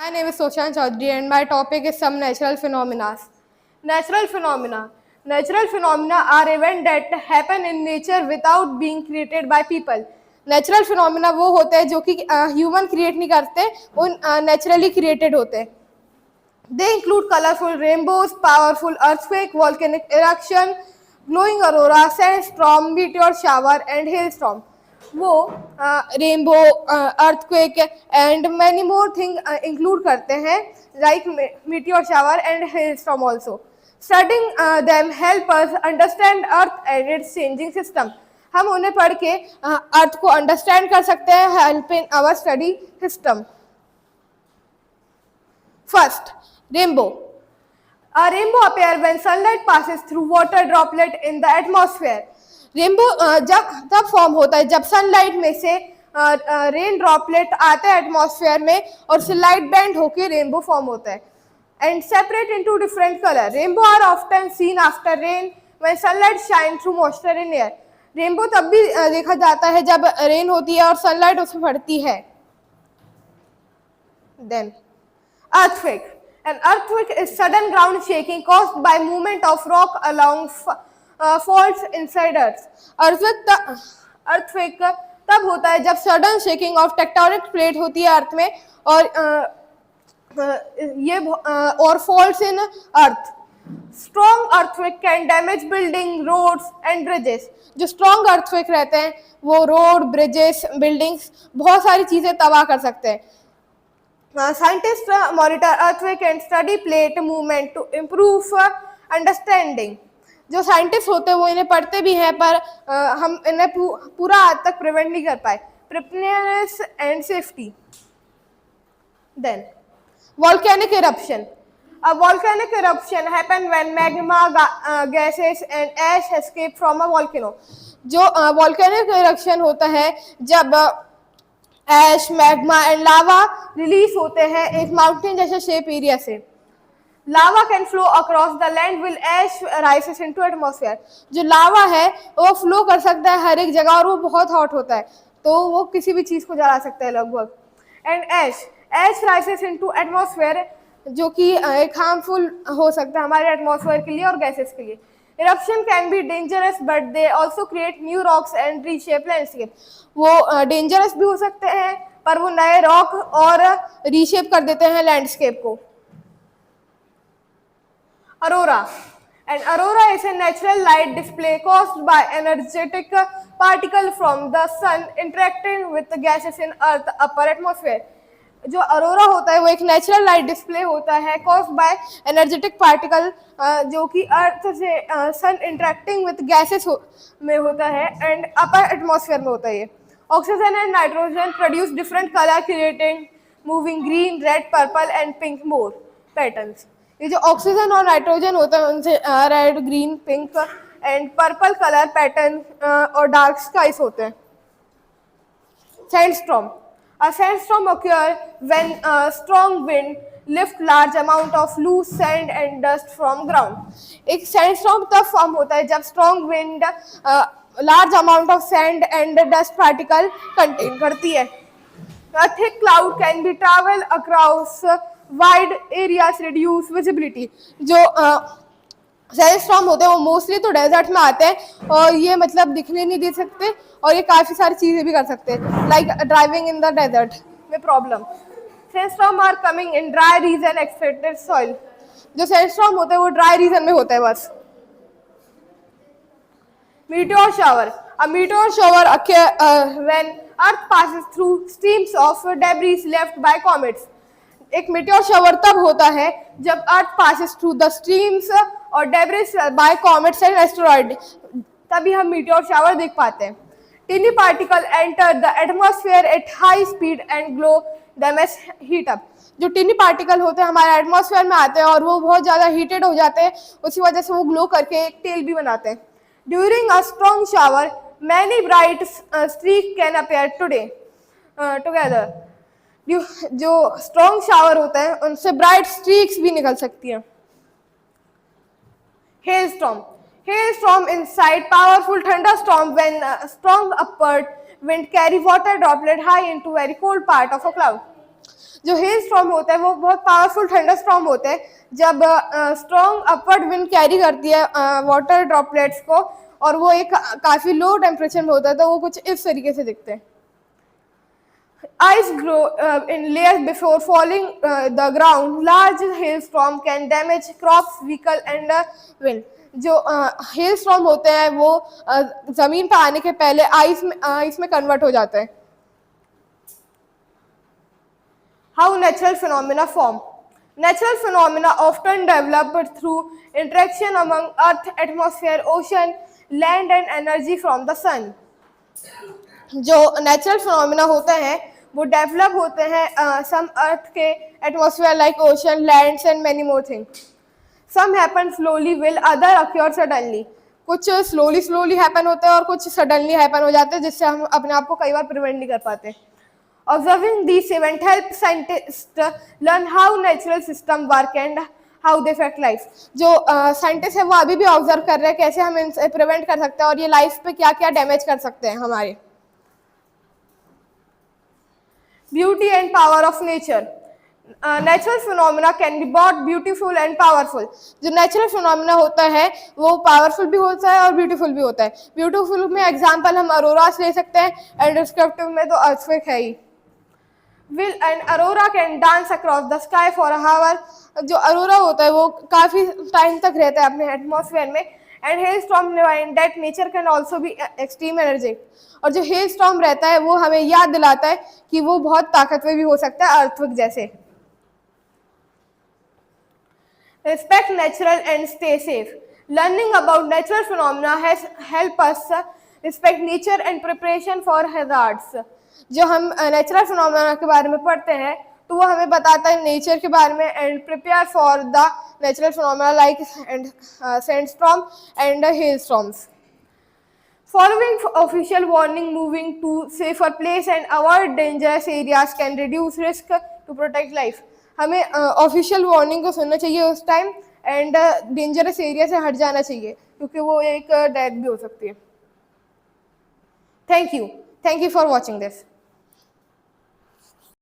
My name is Soshan Chaudhary and my topic is some natural phenomena. Natural phenomena. Natural phenomena are events that happen in nature without being created by people. Natural phenomena वो होते हैं जो कि human create नहीं करते, वो naturally created होते हैं. They include colorful rainbows, powerful earthquake, volcanic eruption, glowing aurora, sandstorm, meteor shower and hailstorm. वो rainbow, earthquake and many more thing include करते हैं, like meteor shower and hailstorm also. Studying them help us understand earth and it's changing system. हम उन्हें पढ़ के अर्थ को understand कर सकते हैं, help in our study system. First, rainbow. A rainbow appears when sunlight passes through water droplet in the atmosphere. Rainbow जब तब फॉर्म होता है जब सनलाइट में से रेन ड्रॉपलेट आते हैं एटमॉस्फेयर में और उससे लाइट बैंड होकर रेनबो फॉर्म होता है. And separate into different colour. Rainbow are often seen after rain when sunlight shine through moisture in air. Rainbow तब भी देखा जाता है जब रेन होती है और सनलाइट उसमें पड़ती है. Then earthquake. An earthquake is sudden ground shaking caused by movement of rock along faults inside earth. Earthquake तब होता है जब sudden shaking of tectonic plate होती है अर्थ में और faults in earth. Strong earthquake can damage building, roads and bridges. जो strong earthquake रहते हैं वो रोड, ब्रिजेस, बिल्डिंग्स, बहुत सारी चीजें तबाह कर सकते हैं. Scientists monitor earthquake and study plate movement to improve understanding. जो साइंटिस्ट होते हैं वो इन्हें पढ़ते भी हैं पर हम इन्हें पूरा आज तक प्रिवेंट नहीं कर पाए. Preparedness and safety. Then volcanic eruption. A volcanic eruption happen when magma, gases and ash escape from a volcano. जो volcanic eruption होता है जब ash, magma and lava release होते हैं एक माउंटेन जैसे शेप एरिया से. Lava can flow across the land will ash rises into atmosphere. जो लावा है वो फ्लो कर सकता है हर एक जगह और वो बहुत हॉट होता है तो वो किसी भी चीज को जला सकता है लगभग. And ash rises into atmosphere जो कि एक हार्मफुल हो सकता है हमारे एटमॉस्फेयर के लिए और गैसेस के लिए. Eruption can be dangerous, but they also create new rocks and reshape landscape. वो डेंजरस भी हो सकते हैं पर वो नए रॉक और रीशेप कर देते हैं लैंडस्केप को. Aurora. An aurora is a natural light display caused by energetic particle from the sun interacting with the gases in Earth upper atmosphere. जो अरोरा होता है वो एक नेचुरल लाइट डिस्प्ले होता है कॉज्ड बाय एनर्जेटिक पार्टिकल जो कि अर्थ से सन इंटरेक्टिंग विद गैसेस में होता है एंड अपर एटमॉस्फेयर में होता है. Oxygen and nitrogen produce different colour creating moving green, red, purple and pink more patterns. ये जो ऑक्सीजन और नाइट्रोजन होता है उनसे red, green, pink and purple colour pattern और डार्क स्काइज होते हैं. Sandstorm. A sandstorm occurs when a strong wind lifts large amount of loose sand and dust from ground. एक सैंडस्टॉर्म तब फॉर्म होता है जब strong wind large amount of sand and dust particle contain करती है. A thick cloud can be travel across wide areas, reduce visibility. जो sandstorm होते हैं वो मोस्टली तो डेजर्ट में आते हैं और ये मतलब दिखने नहीं दे सकते और ये काफ़ी सारी चीज़ें भी कर सकते हैं like driving in the desert में problem. Sandstorm are coming in dry region expected soil. जो सैंडस्टॉर्म होते हैं वो ड्राई रीजन में होता है बस. Meteor shower. A meteor shower occurs when earth passes through streams of debris left by comets. एक मीटियोर शावर तब होता है जब earth passes through the streams और debris by comets and asteroid, तभी हम मीटियोर शावर देख पाते हैं. Tiny particle enter the atmosphere at high speed and glow them as heat up. जो टिनी पार्टिकल होते हैं हमारे एटमॉस्फेयर में आते हैं और वो बहुत ज़्यादा हीटेड हो जाते हैं, उसी वजह से वो ग्लो करके एक टेल भी बनाते हैं. During a strong shower many bright streak can appear together. जो स्ट्रॉन्ग शावर होता है उनसे ब्राइट स्ट्रीक्स भी निकल सकती हैं. Hailstorm. Hailstorm incite powerful thunderstorm when a strong upward wind carry water droplet high into very cold part of a cloud. जो hello storm होता है वो बहुत पावरफुल थंडर स्टॉर्म होते हैं जब स्ट्रॉन्ग अपवर्ड विंड कैरी करती है वाटर ड्रॉपलेट्स को, और वो एक काफ़ी लो टेम्परेचर में होता है, तो वो कुछ इस तरीके से दिखते हैं। Ice grow in layers before falling the ground. Large hailstorm can damage crops, vehicle and wind. जो hailstorm होते हैं वो जमीन पर आने के पहले आइस में कन्वर्ट हो जाते हैं। How natural phenomena form. Natural phenomena often develop through interaction among earth, atmosphere, ocean, land and energy from the sun. जो नेचुरल फिनोमिना होते हैं वो डेवलप होते हैं सम अर्थ के atmosphere like ocean, lands and many more things. Some happen slowly will other occur suddenly. कुछ slowly happen होते हैं और कुछ सडनली हैपन हो जाते हैं, जिससे हम अपने आप को कई बार प्रिवेंट नहीं कर पाते। Observing this event help scientist learn how natural system work and how they affect life. जो साइंटिस्ट है वो अभी भी ऑब्जर्व कर रहे हैं कैसे हम इनसे प्रिवेंट कर सकते हैं और ये लाइफ पे क्या क्या डैमेज कर सकते हैं हमारे। Beauty and power of nature. Natural phenomena can be both beautiful and powerful. जो नेचुरल फिनोमिना होता है वो पावरफुल भी होता है और ब्यूटीफुल भी होता है। ब्यूटीफुल में एग्जांपल हम अरोरास ले सकते हैं, एंड डिस्क्रिप्टिव में तो अर्थक्वेक है ही। Will an aurora can dance across the sky for a hour. जो अरोरा होता है वो काफ़ी टाइम तक रहता है अपने एटमॉस्फेयर में। And hell storm remind that nature can also be extreme energetic. और जो हेल स्टॉर्म रहता है वो हमें याद दिलाता है कि वो बहुत ताकतवर भी हो सकता है अर्थक्वेक जैसे। Respect natural and stay safe. Learning about natural phenomena has help us respect nature and preparation for hazards. जो हम नेचुरल फिनोमिना के बारे में पढ़ते हैं तो वो हमें बताता है नेचर के बारे में, and prepare for the natural phenomena like and sandstorm and hailstorms. Following official warning, moving to safer place and avoid dangerous areas can reduce risk to protect life. हमें ऑफिशियल वार्निंग को सुनना चाहिए उस time, and dangerous area से हट जाना चाहिए क्योंकि वो एक डेथ भी हो सकती है। Thank you for watching this.